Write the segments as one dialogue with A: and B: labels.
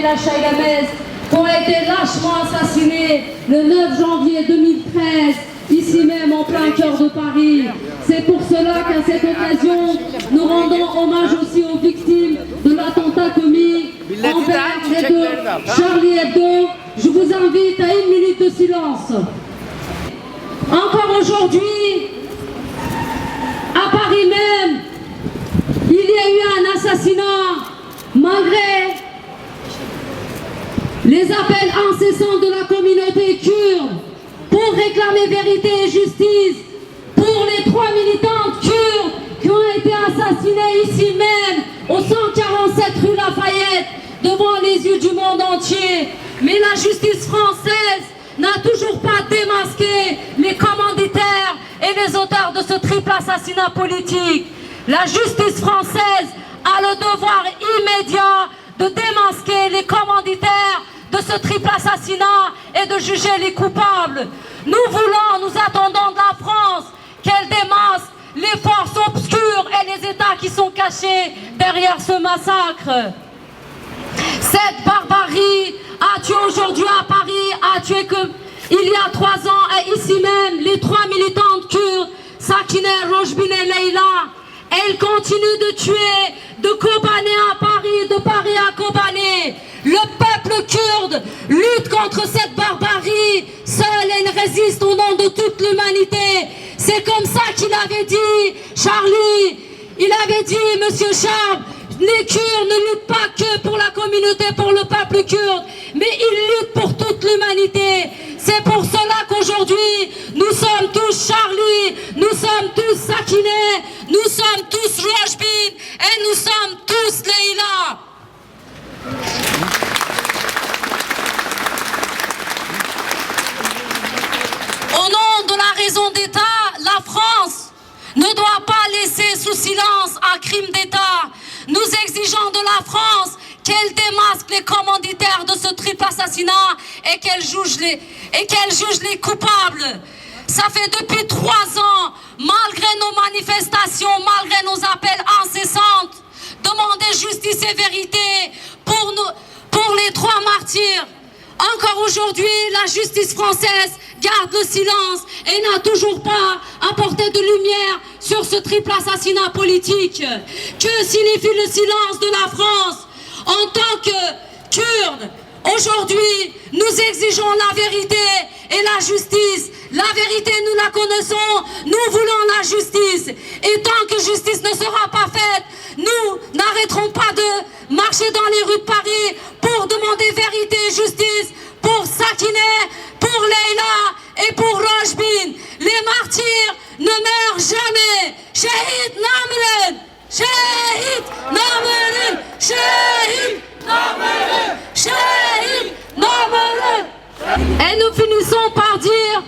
A: Leïla Chailamez, qui ont été lâchement assassinés le 9 janvier 2013, ici même en plein cœur de Paris. C'est pour cela qu'à cette occasion, nous rendons hommage aussi aux victimes de l'attentat commis envers les deux Charlie Hebdo. Je vous invite à 1 minute de silence. Encore aujourd'hui, à Paris même, il y a eu un assassinat, malgré les appels incessants de la communauté kurde pour réclamer vérité et justice pour les 3 militantes kurdes qui ont été assassinées ici même, au 147 rue Lafayette, devant les yeux du monde entier. Mais la justice française n'a toujours pas démasqué les commanditaires et les auteurs de ce triple assassinat politique. La justice française a le devoir immédiat de démasquer les commanditaires de ce triple assassinat et de juger les coupables. Nous attendons de la France qu'elle démasque les forces obscures et les États qui sont cachés derrière ce massacre. Cette barbarie a tué aujourd'hui à Paris, a tué il y a 3 ans, et ici même, les 3 militantes kurdes, Sakineh, Rojbin et Leïla. Elle continue de tuer de Kobané à Paris, de Paris à Kobané. Le peuple kurde lutte contre cette barbarie. Seul elle résiste au nom de toute l'humanité. C'est comme ça qu'il avait dit, Charlie. Il avait dit, Monsieur Chab, les Kurdes ne luttent pas que pour la communauté, pour le peuple kurde, mais ils luttent pour toute l'humanité. C'est pour cela qu'aujourd'hui, nous sommes tous Charlie, nous sommes tous Sakineh, nous sommes tous Rojbin et nous sommes tous Leïla. Au nom de la raison d'État, la France ne doit pas laisser sous silence un crime d'État. Nous exigeons de la France qu'elle démasque les commanditaires de ce triple assassinat et qu'elle juge les coupables. Ça fait depuis 3 ans, malgré nos manifestations, malgré nos appels incessants, demander justice et vérité pour les 3 martyrs. Encore aujourd'hui, la justice française garde le silence et n'a toujours pas apporté de lumière sur ce triple assassinat politique. Que signifie le silence de la France en tant que Kurdes? Aujourd'hui, nous exigeons la vérité et la justice. La vérité, nous la connaissons, nous voulons la justice. Et tant que justice ne sera pas faite, nous n'arrêterons pas de marcher dans les rues de Paris pour demander vérité et justice pour Sakineh, pour Leïla et pour Rojbin. Les martyrs ne meurent jamais. Shahid Namren, Shahid Namren, Shahid Namren, Shahid Namren. Et nous finissons par dire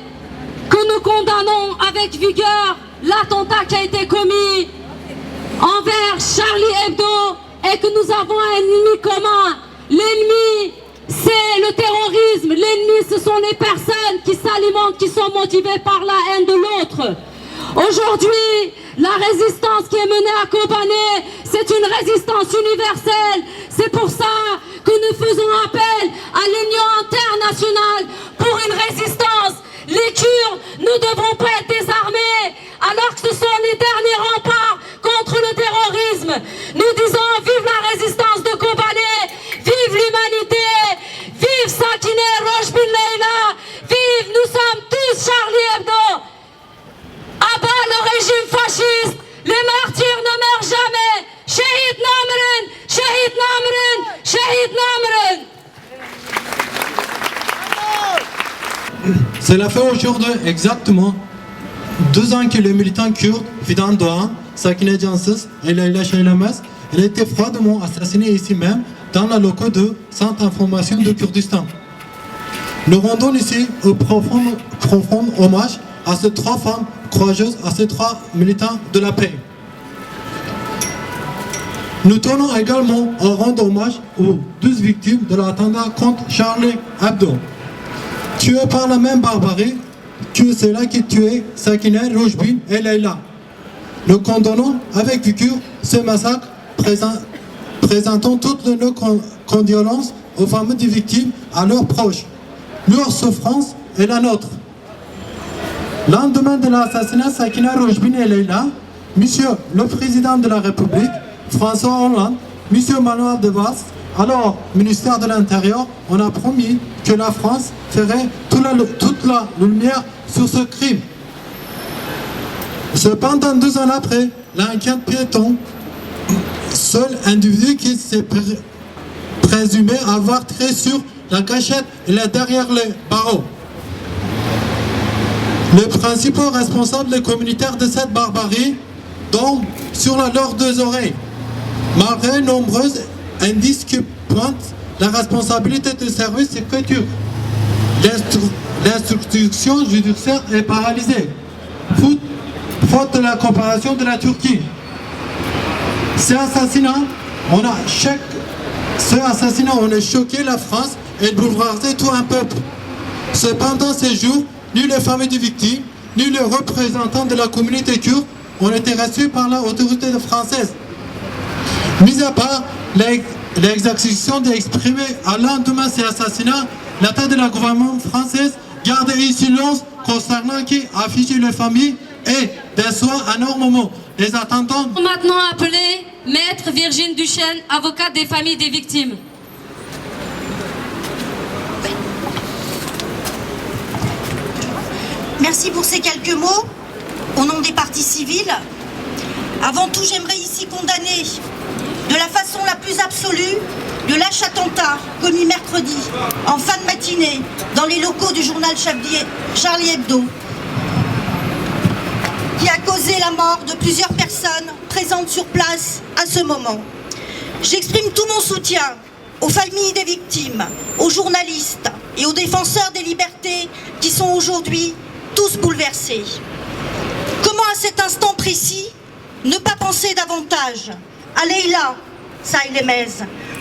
A: que nous condamnons avec vigueur l'attentat qui a été commis envers Charlie Hebdo et que nous avons un ennemi commun. L'ennemi, c'est le terrorisme. L'ennemi, ce sont les personnes qui s'alimentent, qui sont motivées par la haine de l'autre. Aujourd'hui, la résistance qui est menée à Kobané, c'est une résistance universelle. C'est pour ça que nous faisons appel à l'Union internationale pour une résistance. Les Kurdes ne devront pas être désarmés alors que ce sont les derniers remparts contre le terrorisme. Nous disons vive la résistance de Kobané, vive l'humanité, vive Sakineh, Rojbin, Leïla, vive, nous sommes tous Charlie Hebdo. À bas le régime fasciste, les martyrs ne meurent jamais. Shahid Namren, Shahid Namren, Shahid Namren.
B: Cela fait aujourd'hui exactement 2 ans que les militants kurdes Fidan Doğan, Sakineh Cansız et Leïla Chailamez ont été froidement assassinés ici même dans les locaux de Centre d'information de Kurdistan. Nous rendons ici un profond hommage à ces 3 femmes courageuses, à ces 3 militants de la paix. Nous tenons également à rendre hommage aux 12 victimes de l'attentat contre Charlie Hebdo, tués par la même barbarie que celle qui tuait Sakineh, Rojbin et Leïla. Nous condamnons avec vigueur ce massacre Présentons toutes nos condoléances aux familles des victimes, à leurs proches. Leur souffrance est la nôtre. Lendemain de l'assassinat Sakina Rojbin et Leila, Monsieur le Président de la République, François Hollande, Monsieur Manuel Valls, alors ministère de l'Intérieur, on a promis que la France ferait toute la lumière sur ce crime. Cependant, 2 ans après, l'enquête piéton, seul individu qui s'est présumé avoir tiré sur la gâchette il est derrière les barreaux. Les principaux responsables des communautaires de cette barbarie tombent sur leurs 2 oreilles. Malgré nombreux indices qui pointent la responsabilité du service sécuritaire, l'instruction judiciaire est paralysée, faute de la coopération de la Turquie. Ce assassinat, on a choqué la France et bouleversé tout un peuple. Cependant, ces jours, ni les familles des victimes, ni les représentants de la communauté kurde ont été reçus par l'autorité française. Mis à part l'exécution exprimée à lendemain de ces assassinats, l'État de la gouvernement française garde un silence concernant qui affiche les familles et déçoit énormément les attendants.
A: Maintenant appeler Maître Virginie Duchesne, avocate des familles des victimes.
C: Merci pour ces quelques mots au nom des parties civiles. Avant tout, j'aimerais ici condamner de la façon la plus absolue le lâche attentat commis mercredi en fin de matinée dans les locaux du journal Charlie Hebdo, qui a causé la mort de plusieurs personnes présentes sur place à ce moment. J'exprime tout mon soutien aux familles des victimes, aux journalistes et aux défenseurs des libertés qui sont aujourd'hui tous bouleversés. Comment à cet instant précis ne pas penser davantage à Leila Saylemez,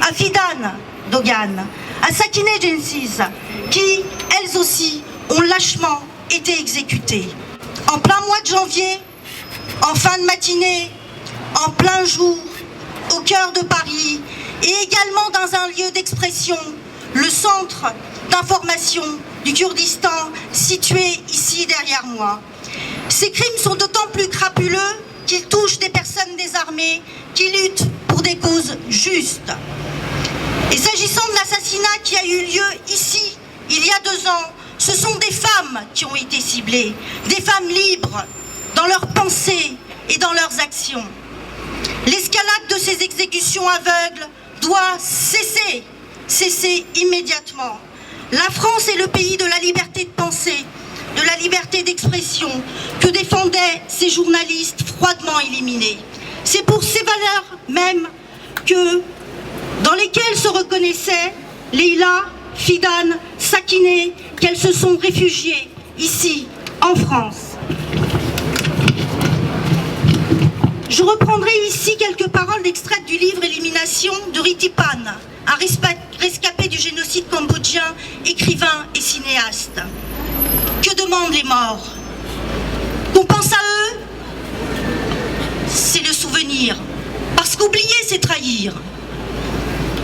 C: à Fidan Dogan, à Sakine Gensiz, qui, elles aussi, ont lâchement été exécutées. En plein mois de janvier, en fin de matinée, en plein jour, au cœur de Paris, et également dans un lieu d'expression, le centre d'information du Kurdistan, situé ici derrière moi. Ces crimes sont d'autant plus crapuleux qu'ils touchent des personnes désarmées qui luttent pour des causes justes. Et s'agissant de l'assassinat qui a eu lieu ici, il y a 2 ans, ce sont des femmes qui ont été ciblées, des femmes libres dans leurs pensées et dans leurs actions. L'escalade de ces exécutions aveugles doit cesser immédiatement. La France est le pays de la liberté de pensée, de la liberté d'expression que défendaient ces journalistes froidement éliminés. C'est pour ces valeurs mêmes dans lesquelles se reconnaissaient Leila, Fidan, Sakine, qu'elles se sont réfugiées ici, en France. Je reprendrai ici quelques paroles d'extraits du livre Élimination de Ritipan, un rescapé du génocide cambodgien, écrivain et cinéaste. Que demandent les morts? Qu'on pense à eux? C'est le souvenir. Parce qu'oublier, c'est trahir.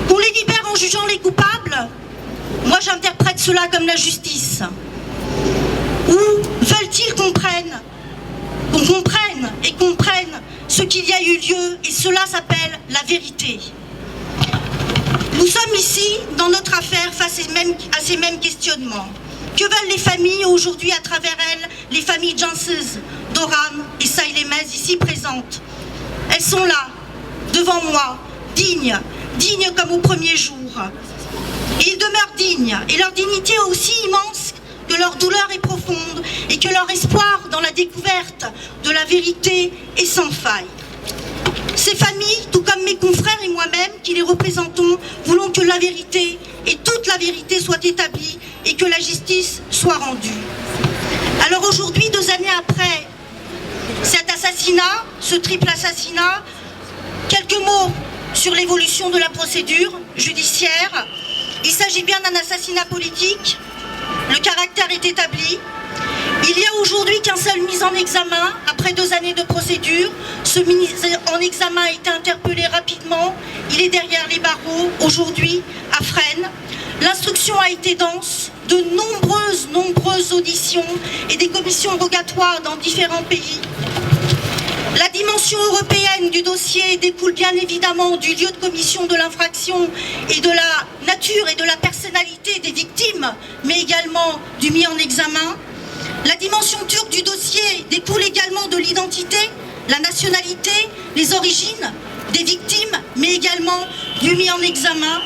C: Qu'on les libère en jugeant les coupables? Moi, j'interprète cela comme la justice. Ou veulent-ils qu'on comprenne ce qu'il y a eu lieu, et cela s'appelle la vérité. Nous sommes ici, dans notre affaire, face à ces mêmes questionnements. Que veulent les familles aujourd'hui à travers elles, les familles Gensiz, Doran et Saylemez ici présentes? Elles sont là, devant moi, dignes comme au premier jour. Et ils demeurent dignes, et leur dignité est aussi immense que leur douleur est profonde, et que leur espoir dans la découverte de la vérité est sans faille. Ces familles, tout comme mes confrères et moi-même qui les représentons, voulons que la vérité, et toute la vérité, soit établie et que la justice soit rendue. Alors aujourd'hui, 2 années après cet assassinat, ce triple assassinat, quelques mots sur l'évolution de la procédure judiciaire. Il s'agit bien d'un assassinat politique, le caractère est établi, Il n'y a aujourd'hui qu'un seul mis en examen. Après 2 années de procédure, ce mis en examen a été interpellé rapidement. Il est derrière les barreaux, aujourd'hui, à Fresnes. L'instruction a été dense, de nombreuses auditions et des commissions rogatoires dans différents pays. La dimension européenne du dossier découle bien évidemment du lieu de commission de l'infraction et de la nature et de la personnalité des victimes, mais également du mis en examen. La dimension turque du dossier découle également de l'identité, la nationalité, les origines des victimes, mais également du mis en examen.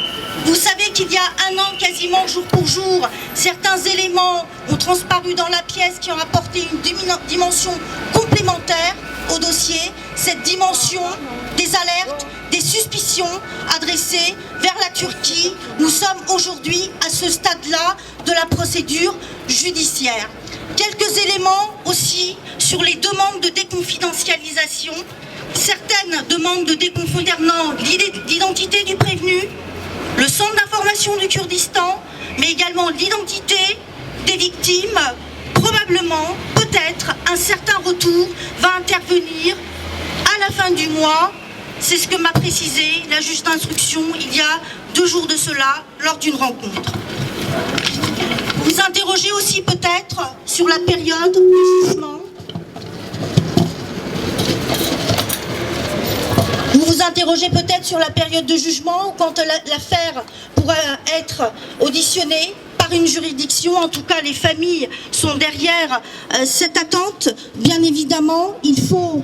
C: Vous savez qu'il y a 1 an, quasiment jour pour jour, certains éléments ont transparu dans la pièce qui ont apporté une dimension complémentaire au dossier, cette dimension des alertes, des suspicions adressées vers la Turquie. Nous sommes aujourd'hui à ce stade-là de la procédure judiciaire. Quelques éléments aussi sur les demandes de déconfidentialisation. Certaines demandes de concernant l'identité du prévenu, le centre d'information du Kurdistan, mais également l'identité des victimes. Probablement, peut-être, un certain retour va intervenir à la fin du mois. C'est ce que m'a précisé la juge d'instruction il y a 2 jours de cela, lors d'une rencontre. Vous vous interrogez aussi peut-être sur la période de jugement. Vous vous interrogez peut-être sur la période de jugement ou quand l'affaire pourra être auditionnée par une juridiction. En tout cas, les familles sont derrière cette attente. Bien évidemment, il faut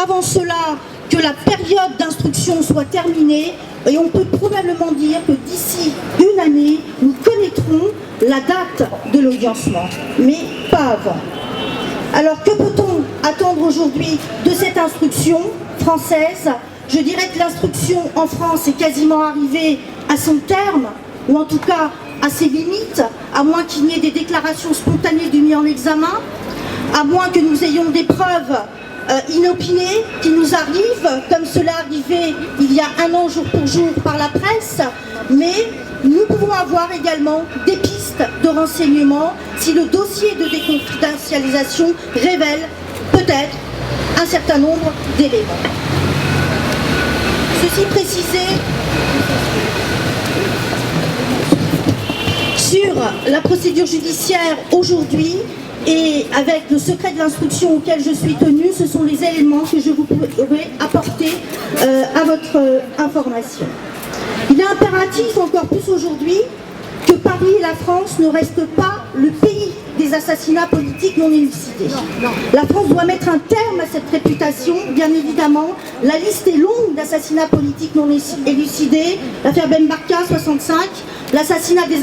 C: avant cela que la période d'instruction soit terminée et on peut probablement dire que d'ici 1 année, nous connaîtrons la date de l'audiencement, mais pas avant. Alors que peut-on attendre aujourd'hui de cette instruction française? Je dirais que l'instruction en France est quasiment arrivée à son terme, ou en tout cas à ses limites, à moins qu'il n'y ait des déclarations spontanées du mis en examen, à moins que nous ayons des preuves inopinées qui nous arrivent, comme cela arrivait il y a 1 an jour pour jour par la presse, mais nous pouvons avoir également des pistes de renseignement si le dossier de déconfidentialisation révèle peut-être un certain nombre d'éléments. Ceci précisé, sur la procédure judiciaire aujourd'hui et avec le secret de l'instruction auquel je suis tenue, ce sont les éléments que je vous pourrai apporter à votre information. Il est impératif encore plus aujourd'hui que Paris et la France ne restent pas le pays des assassinats politiques non élucidés. La France doit mettre un terme à cette réputation, bien évidemment. La liste est longue d'assassinats politiques non élucidés. L'affaire Ben Barka, 65, l'assassinat des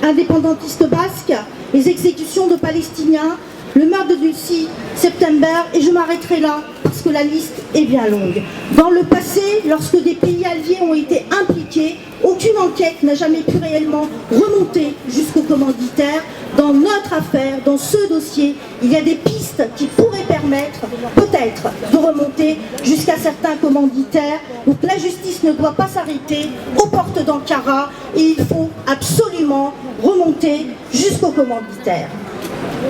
C: indépendantistes basques, les exécutions de Palestiniens, le meurtre de Dulcie September, et je m'arrêterai là parce que la liste est bien longue. Dans le passé, lorsque des pays alliés ont été impliqués, aucune enquête n'a jamais pu réellement remonter jusqu'au commanditaire. Dans notre affaire, dans ce dossier, il y a des pistes qui pourraient permettre peut-être de remonter jusqu'à certains commanditaires. Donc la justice ne doit pas s'arrêter aux portes d'Ankara et il faut absolument remonter jusqu'au commanditaire.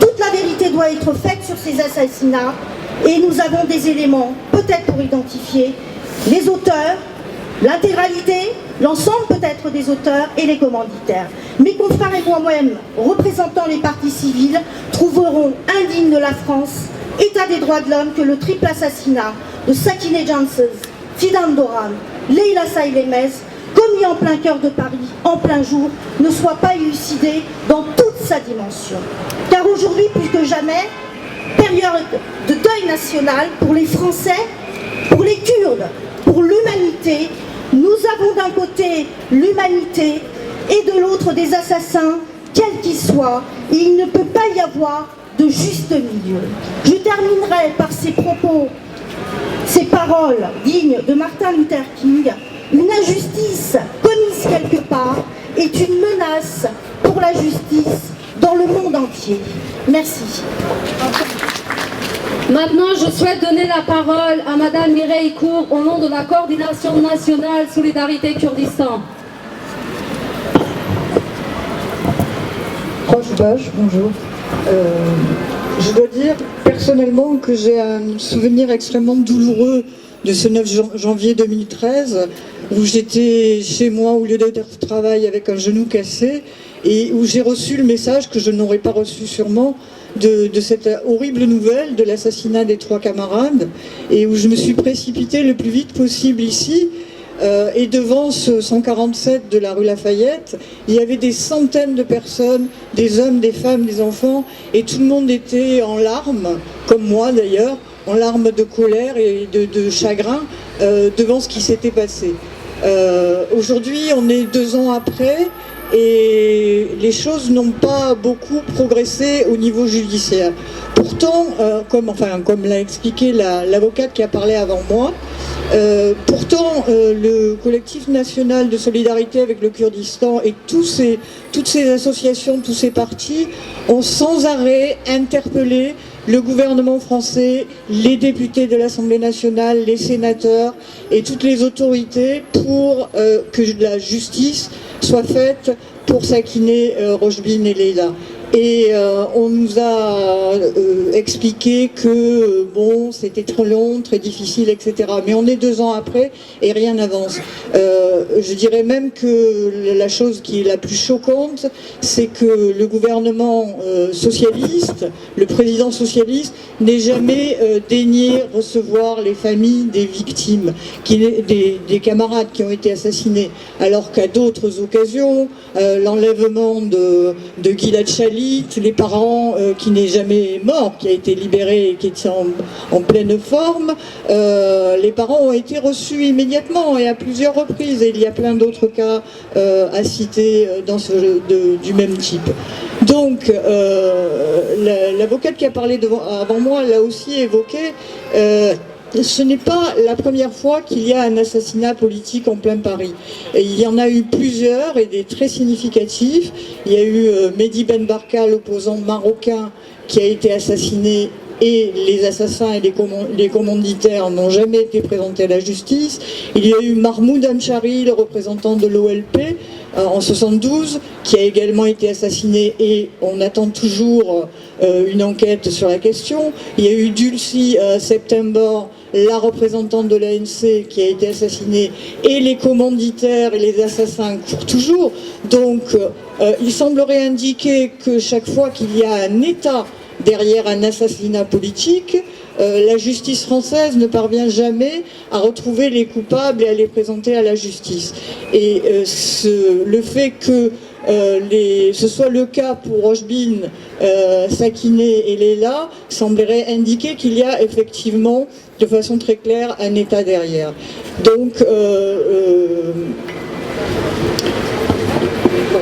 C: Toute la vérité doit être faite sur ces assassinats et nous avons des éléments peut-être pour identifier les auteurs, l'intégralité, l'ensemble peut-être des auteurs et les commanditaires. Mes confrères et moi-même, représentant les parties civiles, trouveront indigne de la France, État des droits de l'homme, que le triple assassinat de Sakineh Janssens, Fidan Doran, Leila Saylemez, commis en plein cœur de Paris, en plein jour, ne soit pas élucidé dans toute sa dimension. Car aujourd'hui, plus que jamais, période de deuil national pour les Français, pour les Kurdes, pour l'humanité. Nous avons d'un côté l'humanité et de l'autre des assassins, quels qu'ils soient, et il ne peut pas y avoir de juste milieu. Je terminerai par ces propos, ces paroles dignes de Martin Luther King. Une injustice commise quelque part est une menace pour la justice dans le monde entier. Merci.
A: Maintenant, je souhaite donner la parole à Madame Mireille Cour au nom de la Coordination nationale Solidarité Kurdistan.
D: Proche Bosch, bonjour. Je dois dire personnellement que j'ai un souvenir extrêmement douloureux de ce 9 janvier 2013, où j'étais chez moi au lieu de travail avec un genou cassé, et où j'ai reçu le message que je n'aurais pas reçu sûrement de cette horrible nouvelle de l'assassinat des 3 camarades, et où je me suis précipitée le plus vite possible ici. Et devant ce 147 de la rue Lafayette, il y avait des centaines de personnes, des hommes, des femmes, des enfants, et tout le monde était en larmes, comme moi d'ailleurs, en larmes de colère et de chagrin devant ce qui s'était passé. Aujourd'hui, on est 2 ans après, et les choses n'ont pas beaucoup progressé au niveau judiciaire. Pourtant, comme l'a expliqué l'avocate qui a parlé avant moi, pourtant le collectif national de solidarité avec le Kurdistan et toutes ces associations, tous ces partis ont sans arrêt interpellé le gouvernement français, les députés de l'Assemblée nationale, les sénateurs et toutes les autorités pour que la justice soit faite pour Sakineh, Rojbin et Leïla. Et on nous a expliqué que bon, c'était trop long, très difficile, etc. Mais on est 2 ans après et rien n'avance. Je dirais même que la chose qui est la plus choquante, c'est que le gouvernement socialiste, le président socialiste, n'ait jamais daigné recevoir les familles des victimes, des camarades qui ont été assassinés, alors qu'à d'autres occasions, l'enlèvement de Gilad Shalit, les parents qui n'est jamais mort, qui a été libéré et qui était en pleine forme, les parents ont été reçus immédiatement et à plusieurs reprises, et il y a plein d'autres cas à citer du même type. Donc l'avocate qui a parlé avant moi l'a aussi évoqué. Ce n'est pas la première fois qu'il y a un assassinat politique en plein Paris. Et il y en a eu plusieurs et des très significatifs. Il y a eu Mehdi Ben Barka, l'opposant marocain, qui a été assassiné, et les assassins et les commanditaires n'ont jamais été présentés à la justice. Il y a eu Mahmoud Amchari, le représentant de l'OLP, en 72, qui a également été assassiné, et on attend toujours une enquête sur la question. Il y a eu Dulcie September, la représentante de l'ANC, qui a été assassinée, et les commanditaires et les assassins courent toujours. Donc il semblerait indiquer que chaque fois qu'il y a un État derrière un assassinat politique, la justice française ne parvient jamais à retrouver les coupables et à les présenter à la justice. Et le fait que ce soit le cas pour Rojbin, Sakineh et Leïla semblerait indiquer qu'il y a effectivement, de façon très claire, un État derrière. Donc, excusez-moi.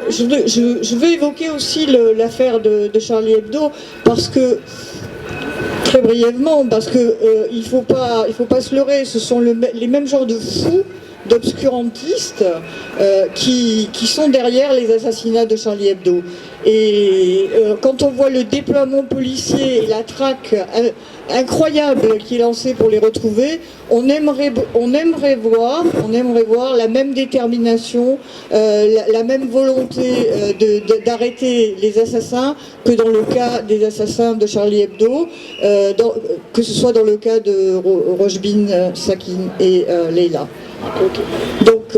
D: Je veux évoquer aussi l'affaire de Charlie Hebdo, parce que, très brièvement, parce que il faut pas se leurrer, ce sont les mêmes genres de fous, d'obscurantistes qui sont derrière les assassinats de Charlie Hebdo. Et quand on voit le déploiement policier et la traque incroyable qui est lancée pour les retrouver, on aimerait voir la même détermination, la même volonté d'arrêter les assassins que dans le cas des assassins de Charlie Hebdo, que ce soit dans le cas de Rojbin, Sakineh et Leïla. Okay. Donc,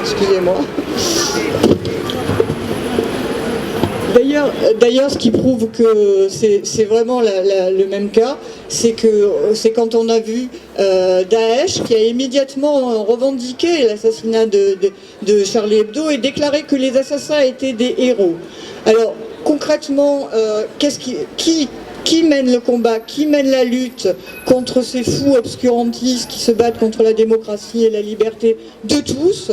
D: excusez-moi. D'ailleurs, ce qui prouve que c'est vraiment le même cas, c'est quand on a vu Daesh qui a immédiatement revendiqué l'assassinat de Charlie Hebdo et déclaré que les assassins étaient des héros. Alors, concrètement, qui mène le combat, qui mène la lutte contre ces fous obscurantistes qui se battent contre la démocratie et la liberté de tous?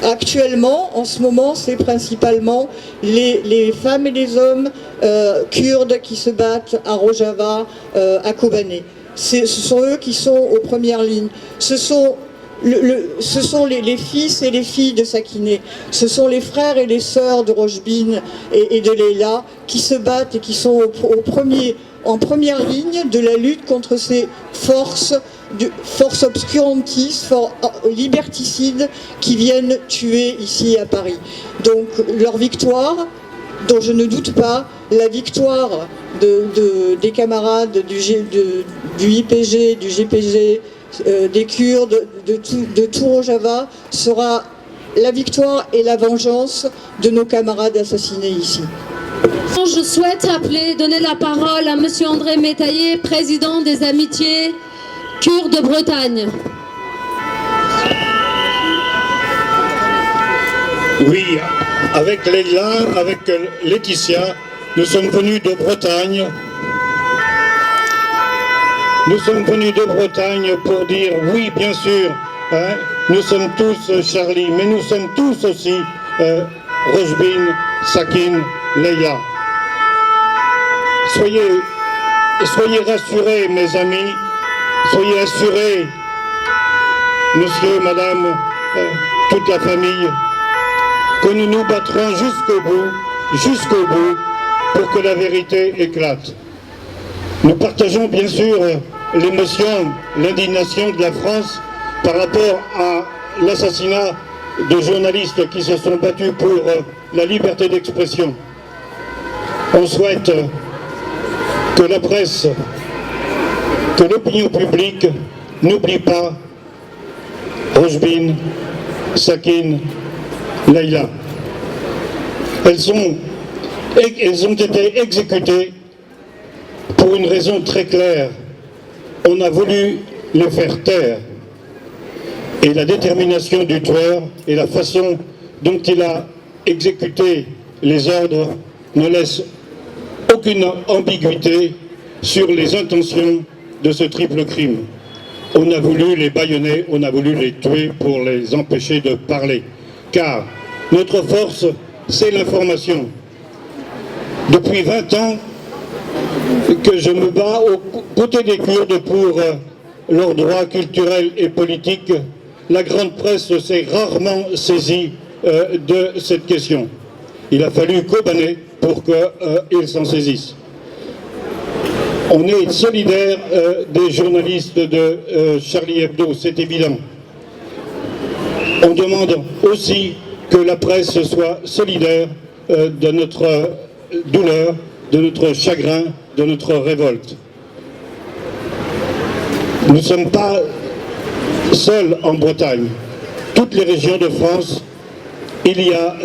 D: Actuellement, en ce moment, c'est principalement les femmes et les hommes kurdes qui se battent à Rojava, à Kobané. Ce sont eux qui sont aux premières lignes. Ce sont les fils et les filles de Sakineh, ce sont les frères et les sœurs de Rojbin et de Leïla qui se battent et qui sont aux en première ligne de la lutte contre ces forces obscurantistes, liberticides qui viennent tuer ici à Paris. Donc leur victoire, dont je ne doute pas, la victoire des camarades du IPG, du GPG, des Kurdes, de tout Rojava, sera la victoire et la vengeance de nos camarades assassinés ici.
A: Je souhaite donner la parole à M. André Métaillé, président des Amitiés Kurdes de Bretagne.
E: Oui, avec Leïla, avec Laetitia, nous sommes venus de Bretagne. Nous sommes venus de Bretagne pour dire oui, bien sûr, hein, nous sommes tous Charlie, mais nous sommes tous aussi Rojbin, Sakin, Leïla. Soyez rassurés, mes amis, soyez assurés, monsieur, madame, toute la famille, que nous nous battrons jusqu'au bout, pour que la vérité éclate. Nous partageons bien sûr l'émotion, l'indignation de la France par rapport à l'assassinat de journalistes qui se sont battus pour la liberté d'expression. On souhaite que la presse, que l'opinion publique n'oublie pas Rojbin, Sakin, Leïla. Elles ont été exécutées pour une raison très claire. On a voulu les faire taire. Et la détermination du tueur et la façon dont il a exécuté les ordres ne laisse aucune ambiguïté sur les intentions de ce triple crime. On a voulu les bâillonner, on a voulu les tuer pour les empêcher de parler. Car notre force, c'est l'information. Depuis 20 ans que je me bats aux côtés des Kurdes pour leurs droits culturels et politiques, la grande presse s'est rarement saisie de cette question. Il a fallu Kobané pour qu'ils s'en saisissent. On est solidaire des journalistes de Charlie Hebdo, c'est évident. On demande aussi que la presse soit solidaire de notre douleur, de notre chagrin, de notre révolte. Nous ne sommes pas seuls en Bretagne. Toutes les régions de France, il y a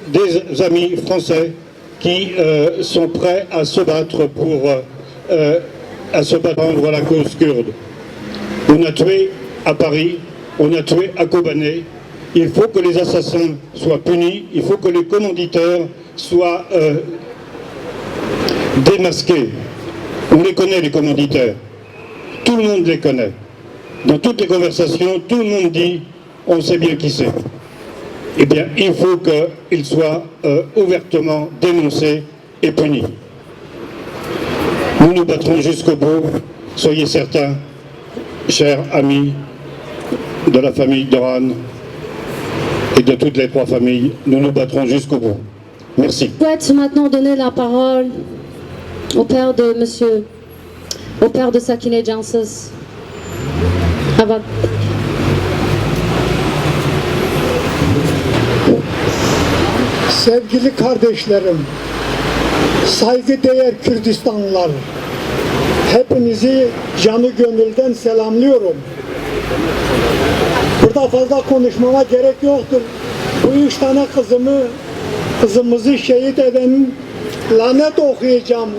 E: des amis français qui sont prêts à se battre pour la cause kurde. On a tué à Paris, on a tué à Kobané. Il faut que les assassins soient punis, il faut que les commanditaires soient démasqués. On les connaît, les commanditaires. Tout le monde les connaît. Dans toutes les conversations, tout le monde dit « on sait bien qui c'est ». Eh bien, il faut qu'ils soient ouvertement dénoncés et punis. Nous nous battrons jusqu'au bout, soyez certains, chers amis de la famille Doran et de toutes les trois familles, nous nous battrons jusqu'au bout. Merci.
A: Je souhaite maintenant donner la parole au père de Sakine Cansız. Evet.
F: Sevgili kardeşlerim, saygıdeğer Kürdistanlılar, hepinizi canı gönülden selamlıyorum. Burada fazla konuşmama gerek yoktur. Bu 3 tane kızımızı şehit edenin lanet okuyacağım.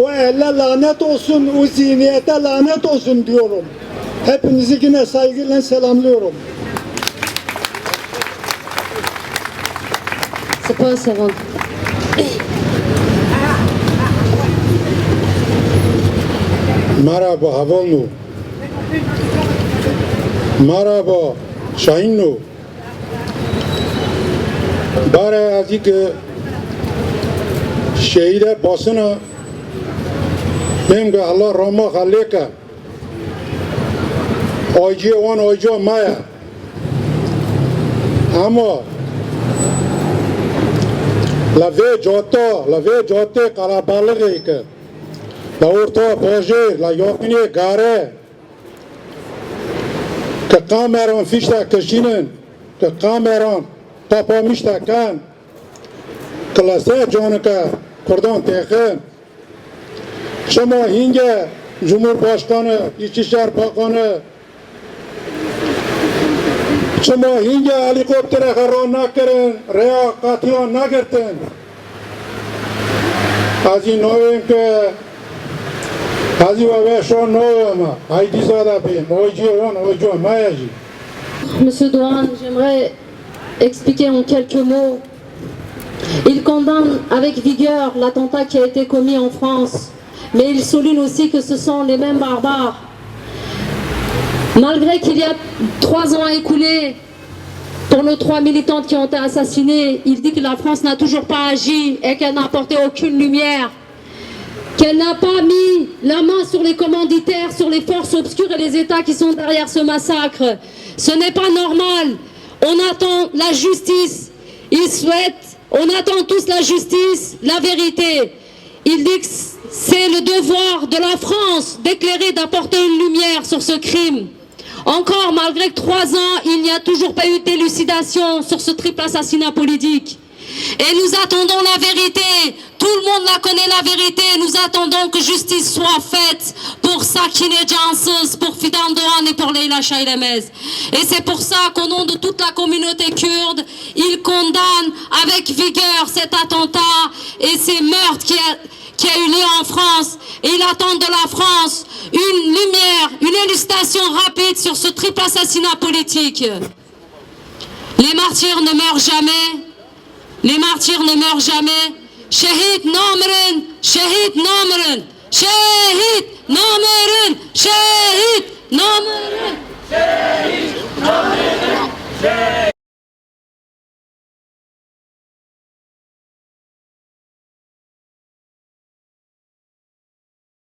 F: O elle lanet olsun, o zihniyete lanet olsun diyorum. Hepinizi yine saygıyla selamlıyorum.
A: C'est pas un savant.
G: Merhaba Havalnu. Merhaba Şahinnu. Bari azı ki şehide basına hem ki Allah rahmet halika aycı on aycı maya ama la ve jota kalabalık ki la orta Bajir, la Yakini Gare, que Cameron Fishta Kashinen, que Cameron Papa Mishta Khan, que la Sèche Jonaka, Cordon Tekhen, Shama Hinga, Jumur Bashkana, İçişler Bakanı, Shama Hinga helikoptere karon nakerin, Rea Katiyan nagertin. Azi noyem ke Azi ve şon noyema. Haydi zada be, noyji on, noyjo mayaji.
H: Monsieur Douane, j'aimerais expliquer en quelques mots. Il condamne avec vigueur l'attentat qui a été commis en France, mais il souligne aussi que ce sont les mêmes barbares. Malgré qu'il y a 3 ans à écouler pour nos 3 militantes qui ont été assassinées, il dit que la France n'a toujours pas agi et qu'elle n'a apporté aucune lumière, qu'elle n'a pas mis la main sur les commanditaires, sur les forces obscures et les États qui sont derrière ce massacre. Ce n'est pas normal. On attend la justice. On attend tous la justice, la vérité. Il dit que c'est le devoir de la France d'éclairer, d'apporter une lumière sur ce crime. Encore, malgré que 3 ans, il n'y a toujours pas eu d'élucidation sur ce triple assassinat politique. Et nous attendons la vérité. Tout le monde la connaît, la vérité. Nous attendons que justice soit faite pour Sakine Janssens, pour Fidan Doğan et pour Leyla Şailemez. Et c'est pour ça qu'au nom de toute la communauté kurde, il condamne avec vigueur cet attentat et ces meurtres qui a eu lieu en France. Et il attend de la France une lumière, une élucidation rapide sur ce triple assassinat politique. Les martyrs ne meurent jamais. Les martyrs ne meurent jamais. Şehit namırın, şehit namırın, şehit namırın.